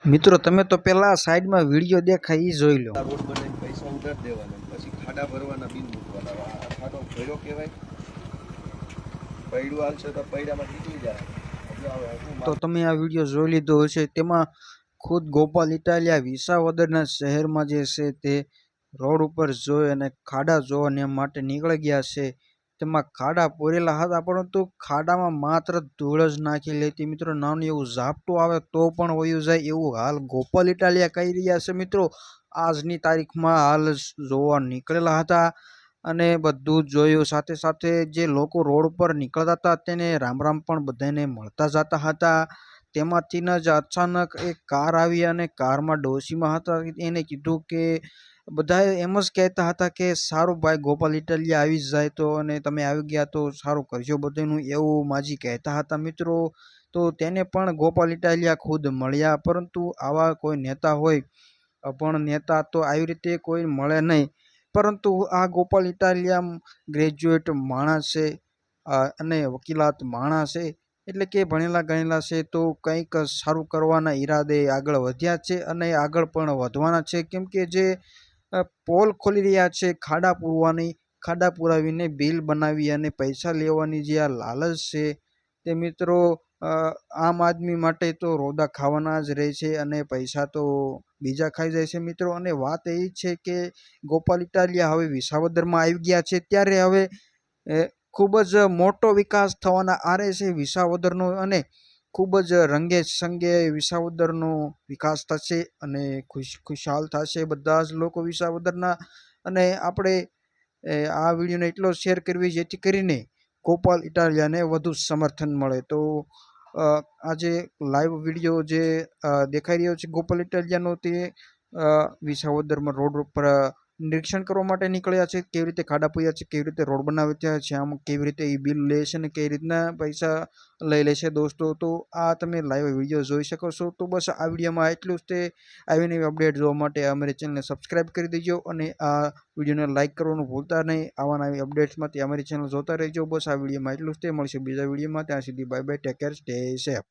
મિત્રો તમે તો પેલા સાઈડમાં વિડીયો દેખાય ઈ જોઈ લો। રોડ બનાવીને પૈસા ઉધાર દેવાના પછી ખાડા ભરવાના બિલ મૂકવાના આ ખાડો ભર્યો કહેવાય પૈડું હાલશે તો પૈડામાં નીકળી જાય। તો તમે આ વિડીયો જોઈ લીધો હશે। તેમાં ખુદ ગોપાલ ઇટાલિયા વિસાવદરના શહેરમાં જે છે તે રોડ ઉપર જોઈ અને ખાડા જોવાને માટે નીકળી ગયા છે। તેમાં ખાડા પૂરેલા હતા, પરંતુ ખાડામાં માત્ર ધૂળ જ નાખી લેતી મિત્રો। નાનું એવું ઝાપટું આવે તો પણ વયું જાય એવું હાલ ગોપાલ ઇટાલિયા કહી રહ્યા છે મિત્રો। આજની તારીખમાં હાલ જોવા નીકળેલા હતા અને બધું જ જોયું। સાથે સાથે જે લોકો રોડ પર નીકળતા હતા તેને રામ રામ પણ બધાને મળતા જતા હતા। તેમાંથી જ અચાનક એક કાર આવી અને કારમાં ડોશીમાં હતા। એને કીધું કે બધા એમ જ કહેતા હતા કે સારું ભાઈ ગોપાલ ઇટાલિયા આવી જ જાય તો, અને તમે આવી ગયા તો સારું કરજો બધાનું, એવું માજી કહેતા હતા મિત્રો। તો તેને પણ ગોપાલ ઇટાલિયા ખુદ મળ્યા, પરંતુ આવા કોઈ નેતા હોય પણ નેતા તો આવી રીતે કોઈ મળે નહીં। પરંતુ આ ગોપાલ ઇટાલિયા ગ્રેજ્યુએટ માણસ છે અને વકીલાત માણસ છે, એટલે કે ભણેલા ગણેલા છે। તો કંઈક સારું કરવાના ઈરાદે આગળ વધ્યા છે અને આગળ પણ વધવાના છે, કેમ કે જે પોલ ખોલી રહ્યા છે ખાડા પૂરવાની, ખાડા પુરાવીને બિલ બનાવી અને પૈસા લેવાની જે આ લાલચ છે તે મિત્રો આમ આદમી માટે તો રોદા ખાવાના જ રહે છે અને પૈસા તો બીજા ખાઈ જાય છે મિત્રો। અને વાત એ છે કે ગોપાલ ઇટાલિયા હવે વિસાવદરમાં આવી ગયા છે, ત્યારે હવે ખૂબ જ મોટો વિકાસ થવાના આરે છે વિસાવદરનો, અને ખૂબ જ રંગે સંગે વિસાવદરનો વિકાસ થશે અને ખુશાલ થશે બધા જ લોકો વિસાવદરના। અને આપણે આ વિડીયોને એટલો શેર કરવી જેથી કરીને ગોપાલ ઇટાલિયાને વધુ સમર્થન મળે। તો આજે લાઈવ વિડીયો જે દેખાઈ રહ્યો છે ગોપાલ ઇટાલિયાનો, તે વિસાવદરમાં રોડ ઉપર નિરીક્ષણ કરવા માટે નીકળ્યા છે। કેવી રીતે ખાડા પૂર્યા છે, કેવી રીતે રોડ બનાવ્યા છે, આમ કેવી રીતે એ બિલ લે છે અને કઈ રીતના પૈસા લઈ લે છે દોસ્તો। તો આ તમે લાઈવ વિડીયો જોઈ શકો છો। તો બસ આ વિડીયોમાં એટલું જ તે આવી નવી અપડેટ જોવા માટે અમારી ચેનલને સબસ્ક્રાઈબ કરી દેજો અને આ વિડીયોને લાઇક કરવાનું ભૂલતા નહીં। આવા નવી અપડેટ્સમાંથી અમારી ચેનલ જોતા રહેજો। બસ આ વિડીયોમાં એટલું જ તે, મળશે બીજા વિડીયોમાં, ત્યાં સુધી bye bye, take care, stay safe.